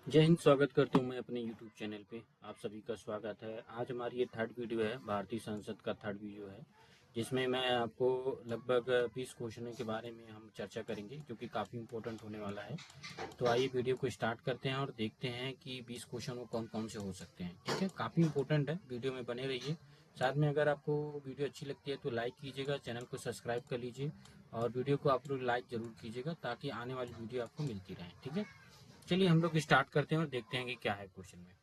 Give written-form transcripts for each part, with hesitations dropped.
जय हिंद। स्वागत करता हूँ मैं अपने YouTube चैनल पे। आप सभी का स्वागत है। आज हमारी ये थर्ड वीडियो है, भारतीय संसद का थर्ड वीडियो है, जिसमें मैं आपको लगभग 20 क्वेश्चनों के बारे में हम चर्चा करेंगे, जो कि काफ़ी इम्पोर्टेंट होने वाला है। तो आइए वीडियो को स्टार्ट करते हैं और देखते हैं कि 20 क्वेश्चन वो कौन कौन से हो सकते हैं। ठीक है, काफ़ी इंपॉर्टेंट है, वीडियो में बने रहिए। साथ में अगर आपको वीडियो अच्छी लगती है तो लाइक कीजिएगा, चैनल को सब्सक्राइब कर लीजिए और वीडियो को आप लोग लाइक जरूर कीजिएगा ताकि आने वाली वीडियो आपको मिलती रहे। ठीक है, चलिए हम लोग स्टार्ट करते हैं और देखते हैं कि क्या है क्वेश्चन में।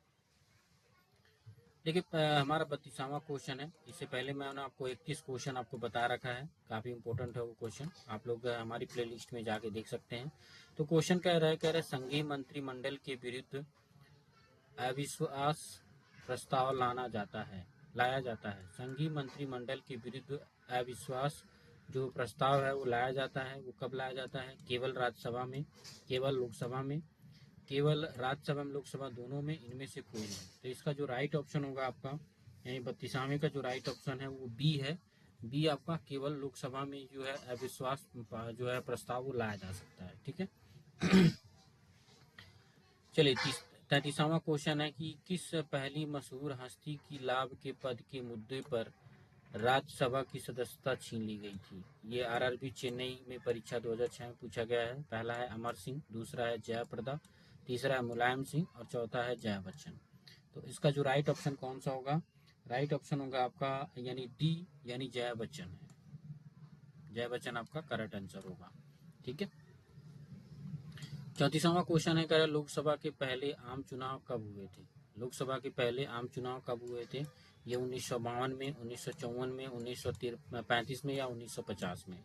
देखिए, हमारा 32वां क्वेश्चन है। इससे पहले मैंने आपको 31 क्वेश्चन आपको बता रखा है, काफ़ी इंपॉर्टेंट है वो क्वेश्चन। आप लोग हमारी प्लेलिस्ट में जाके देख सकते हैं। तो क्वेश्चन कह रहा है संघीय मंत्रिमंडल के विरुद्ध अविश्वास प्रस्ताव लाया जाता है। संघीय मंत्रिमंडल के विरुद्ध अविश्वास जो प्रस्ताव है वो लाया जाता है। वो कब लाया जाता है? केवल राज्यसभा में, केवल लोकसभा में, केवल राज्यसभा में लोकसभा दोनों में, इनमें से कोई नहीं। तो इसका जो राइट ऑप्शन होगा आपका, यानी 32वें का जो राइट ऑप्शन है वो बी है। बी आपका, केवल लोकसभा में जो है अविश्वास जो है प्रस्ताव वो लाया जा सकता है। ठीक है, चलिए 33वां क्वेश्चन है कि किस पहली मशहूर हस्ती की लाभ के पद के मुद्दे पर राज्यसभा की सदस्यता छीन ली गई थी? ये आरआरबी चेन्नई में परीक्षा 2006 में पूछा गया है। पहला है अमर सिंह, दूसरा है जयाप्रदा, तीसरा है मुलायम सिंह और चौथा है जया बच्चन। तो इसका जो राइट ऑप्शन कौन सा होगा? राइट ऑप्शन होगा आपका यानी डी, यानी जया बच्चन है। जया बच्चन आपका करेक्ट आंसर होगा। ठीक है, 34वां क्वेश्चन है, कह रहा लोकसभा के पहले आम चुनाव कब हुए थे? लोकसभा के पहले आम चुनाव कब हुए थे? ये 1952 में, 1954 में, 1935 में या 1950 में?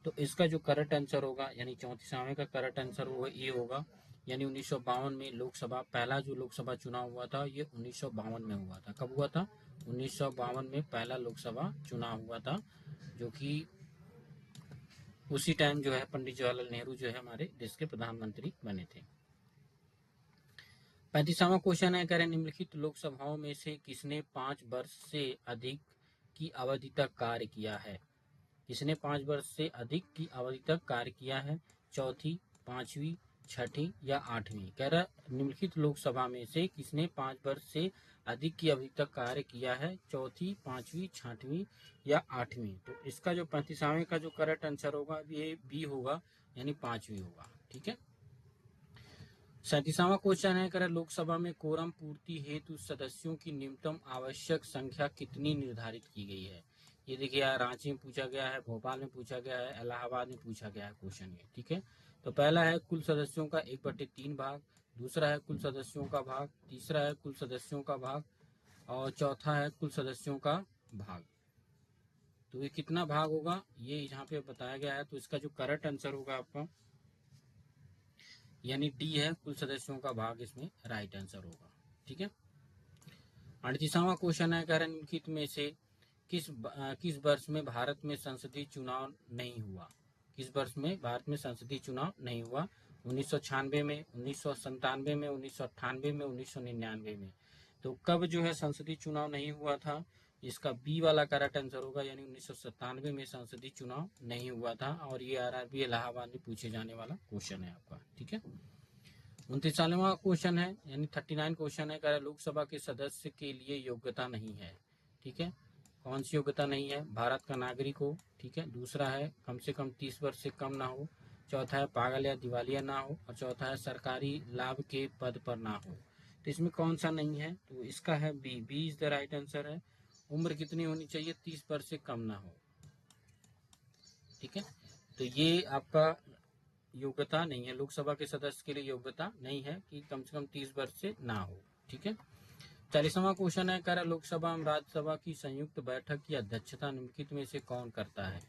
तो इसका जो करेक्ट आंसर होगा, यानी 34वें का करेक्ट आंसर होगा ये होगा, यानी 1952 में लोकसभा, पहला जो लोकसभा चुनाव हुआ था ये 1952 में हुआ था। कब हुआ था? 1952 में पहला लोकसभा चुनाव हुआ था, जो कि उसी टाइम जो है पंडित जवाहरलाल नेहरू जो है हमारे देश के प्रधानमंत्री बने थे। 35वां क्वेश्चन है, कह रहे निम्नलिखित लोकसभाओं में से किसने 5 वर्ष से अधिक की अवधि तक कार्य किया है? किसने 5 वर्ष से अधिक की अवधि तक कार्य किया है? चौथी, पांचवी, छठी या आठवीं? कह रहा निम्नलिखित लोकसभा में से किसने 5 वर्ष से अधिक की अवधि तक कार्य किया है? चौथी, पांचवी, छठवीं या आठवीं? तो इसका जो 35वें का जो करेक्ट आंसर होगा ये बी होगा, यानी पांचवी होगा। ठीक है, 37वां क्वेश्चन है, कर लोकसभा में कोरम पूर्ति हेतु सदस्यों की न्यूनतम आवश्यक संख्या कितनी निर्धारित की गई है? ये देखिए, रांची में पूछा गया है, भोपाल में पूछा गया है, इलाहाबाद में पूछा गया है क्वेश्चन ये। ठीक है, तो पहला है कुल सदस्यों का 1/3 भाग, दूसरा है कुल सदस्यों का भाग, तीसरा है कुल सदस्यों का भाग और चौथा है कुल सदस्यों का भाग। तो ये कितना भाग होगा ये यहाँ पे बताया गया है। तो इसका जो करेक्ट आंसर होगा आपका, यानी डी है, कुल सदस्यों का भाग इसमें राइट आंसर होगा। ठीक है, 38वां क्वेश्चन है, कह रहे निम्नलिखित में से किस वर्ष में भारत में संसदीय चुनाव नहीं हुआ? किस वर्ष में भारत में संसदीय चुनाव नहीं हुआ? 1996 में, 1997 में, 1998 में, 1999 में? तो कब जो है संसदीय चुनाव नहीं हुआ था? इसका बी वाला करेक्ट आंसर होगा, यानी 1997 में संसदीय चुनाव नहीं हुआ था। और ये आरआरबी इलाहाबाद में पूछे जाने वाला क्वेश्चन है आपका। ठीक है, 39वां क्वेश्चन है, यानी 39 क्वेश्चन है, कह रहा लोकसभा के सदस्य के लिए योग्यता नहीं है। ठीक है, कौन सी योग्यता नहीं है? भारत का नागरिक हो, ठीक है, दूसरा है कम से कम 30 वर्ष से कम ना हो, चौथा है पागल या दिवालिया ना हो और चौथा है सरकारी लाभ के पद पर ना हो। तो इसमें कौन सा नहीं है? तो इसका है B, B is the right answer है। उम्र कितनी होनी चाहिए? 30 वर्ष से कम ना हो। ठीक है, तो ये आपका योग्यता नहीं है, लोकसभा के सदस्य के लिए योग्यता नहीं है कि कम से कम 30 वर्ष से ना हो। ठीक है, 40वां क्वेश्चन है, कह रहा लोकसभा एवं राज्यसभा की संयुक्त बैठक की अध्यक्षता निम्नलिखित में से कौन करता है?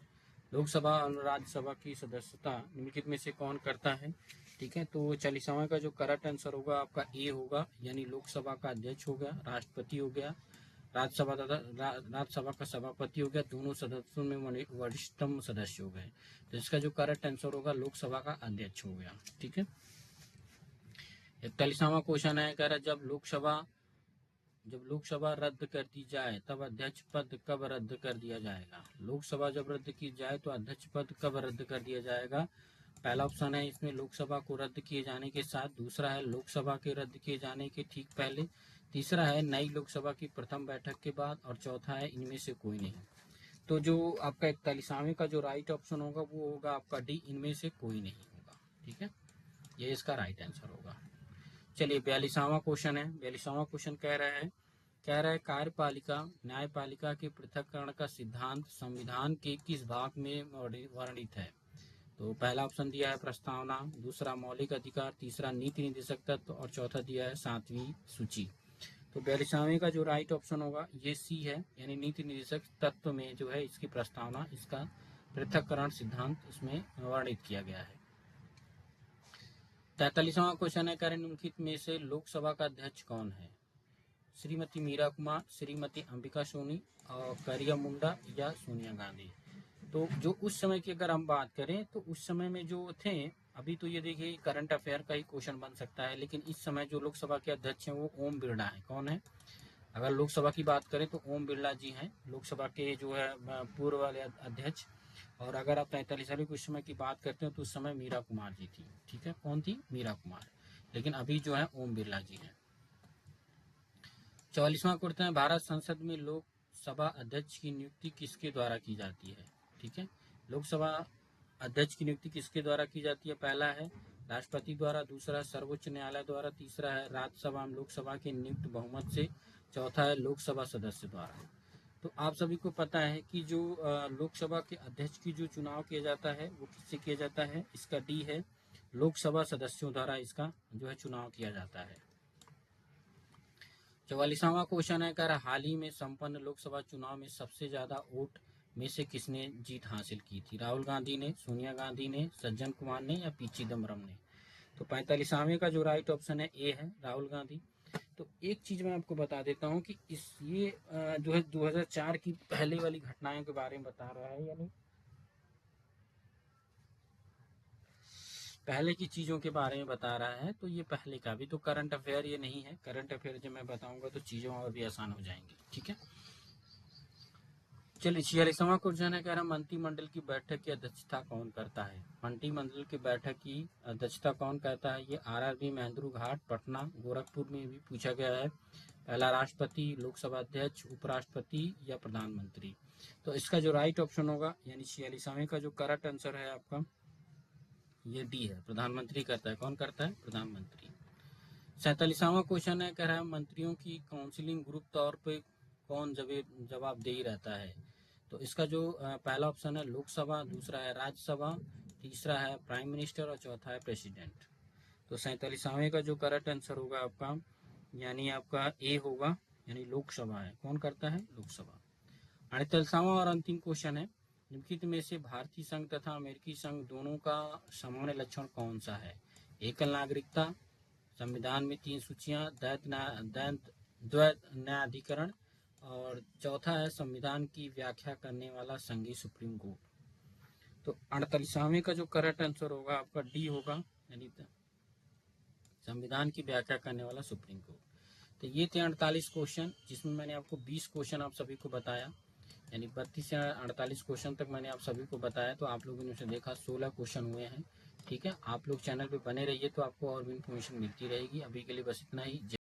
लोकसभा और राज्यसभा की सदस्यता निम्नलिखित में से कौन करता है? ठीक है, तो 40वां का जो करेक्ट आंसर होगा आपका ए होगा, यानी लोकसभा का अध्यक्ष हो गया, राष्ट्रपति हो गया, राज्यसभा का सभापति हो गया, दोनों सदस्यों में वरिष्ठतम सदस्य हो गए। तो इसका जो करेक्ट आंसर होगा लोकसभा का अध्यक्ष हो गया। ठीक है, 41वां क्वेश्चन है, कह रहा जब लोकसभा रद्द कर दी जाए तब अध्यक्ष पद कब रद्द कर दिया जाएगा? लोकसभा जब रद्द की जाए तो अध्यक्ष पद कब रद्द कर दिया जाएगा? पहला ऑप्शन है इसमें लोकसभा को रद्द किए जाने के साथ, दूसरा है लोकसभा के रद्द किए जाने के ठीक पहले, तीसरा है नई लोकसभा की प्रथम बैठक के बाद, और चौथा है इनमें से कोई नहीं। तो जो आपका 41वां का जो राइट ऑप्शन होगा वो होगा आपका डी, इनमें से कोई नहीं होगा। ठीक है, ये इसका राइट आंसर होगा। चलिए 42वां क्वेश्चन है। 42वां क्वेश्चन कह रहा है कार्यपालिका न्यायपालिका के पृथक्करण का सिद्धांत संविधान के किस भाग में वर्णित है। तो पहला ऑप्शन दिया है प्रस्तावना, दूसरा मौलिक अधिकार, तीसरा नीति निर्देशक तत्व, और चौथा दिया है 7वीं सूची। तो 42वें का जो राइट ऑप्शन होगा ये सी है, यानी नीति निर्देशक तत्व में जो है इसकी प्रस्तावना, इसका पृथक्करण सिद्धांत इसमें वर्णित किया गया है। 43वां क्वेश्चन है निम्नलिखित में से लोकसभा का अध्यक्ष कौन है। श्रीमती मीरा कुमार, श्रीमती अंबिका सोनी, और करिया मुंडा, या सोनिया गांधी। तो जो उस समय की अगर हम बात करें तो उस समय में जो थे, अभी तो ये देखिए करंट अफेयर का ही क्वेश्चन बन सकता है, लेकिन इस समय जो लोकसभा के अध्यक्ष हैं वो ओम बिरला है। कौन है? अगर लोकसभा की बात करें तो ओम बिरला जी हैं लोकसभा के जो है पूर्व वाले अध्यक्ष। और अगर आप 43वीं उस समय की बात करते हैं तो उस समय मीरा कुमार जी थी। ठीक है, कौन थी? मीरा कुमार। लेकिन अभी जो है ओम बिरला जी हैं। 44वां क्वेश्चन है भारत संसद में लोकसभा अध्यक्ष की नियुक्ति किसके द्वारा की जाती है। ठीक है, लोकसभा अध्यक्ष की नियुक्ति किसके द्वारा की जाती है। पहला है राष्ट्रपति द्वारा, दूसरा सर्वोच्च न्यायालय द्वारा, तीसरा है राज्यसभा एवं लोकसभा के नियुक्त बहुमत से, चौथा है लोकसभा सदस्य द्वारा। तो आप सभी को पता है कि जो लोकसभा के अध्यक्ष की जो चुनाव किया जाता है वो किससे किया जाता है। इसका डी है, लोकसभा सदस्यों द्वारा इसका जो है चुनाव किया जाता है। 44वां क्वेश्चन है हाल ही में संपन्न लोकसभा चुनाव में सबसे ज्यादा वोट में से किसने जीत हासिल की थी। राहुल गांधी ने, सोनिया गांधी ने, सज्जन कुमार ने, या पी चिदम्बरम ने। तो 45वें का जो राइट ऑप्शन है ए है, राहुल गांधी। तो एक चीज मैं आपको बता देता हूँ कि ये जो है 2004 की पहले वाली घटनाओं के बारे में बता रहा है, यानी पहले की चीजों के बारे में बता रहा है। तो ये पहले का भी तो करंट अफेयर ये नहीं है। करंट अफेयर जब मैं बताऊंगा तो चीजें और भी आसान हो जाएंगी। ठीक है, चलिए 46वां क्वेश्चन है मंत्रिमंडल की बैठक की अध्यक्षता कौन करता है। मंत्रिमंडल की बैठक की अध्यक्षता कौन करता है। ये आरआरबी, महेंद्रू घाट, पटना, गोरखपुर में भी पूछा गया है। पहला राष्ट्रपति, लोकसभा अध्यक्ष, उपराष्ट्रपति, या प्रधानमंत्री। तो इसका जो राइट ऑप्शन होगा, यानी 46वें का जो करेक्ट आंसर है आपका ये डी है, प्रधानमंत्री करता है। कौन करता है? प्रधानमंत्री। 47वां क्वेश्चन है मंत्रियों की काउंसिलिंग ग्रुप तौर पे कौन जवाबदेही रहता है। तो इसका जो पहला ऑप्शन है लोकसभा, दूसरा है राज्यसभा, तीसरा है प्राइम मिनिस्टर, और चौथा है प्रेसिडेंट। तो 47वें का जो करेक्ट आंसर होगा आपका, यानी आपका ए होगा, यानी लोकसभा है। कौन करता है? लोकसभा। 48वां और अंतिम क्वेश्चन है निम्नलिखित में से भारतीय संघ तथा अमेरिकी संघ दोनों का सामान्य लक्षण कौन सा है। एकल नागरिकता, संविधान में 3 सूचियां, द्वैध न्यायाधिकरण, और चौथा है संविधान की व्याख्या करने वाला संघीय सुप्रीम कोर्ट। तो 48वें का जो करेक्ट आंसर होगा आपका डी होगा, यानी संविधान की व्याख्या करने वाला सुप्रीम कोर्ट। तो ये थे 48 क्वेश्चन, जिसमें मैंने आपको 20 क्वेश्चन आप सभी को बताया, यानी 32 से 48 क्वेश्चन तक मैंने आप सभी को बताया। तो आप लोगों ने उसे देखा 16 क्वेश्चन हुए हैं। ठीक है, आप लोग चैनल पे बने रहिए तो आपको और भी इन्फॉर्मेशन मिलती रहेगी। अभी के लिए बस इतना ही।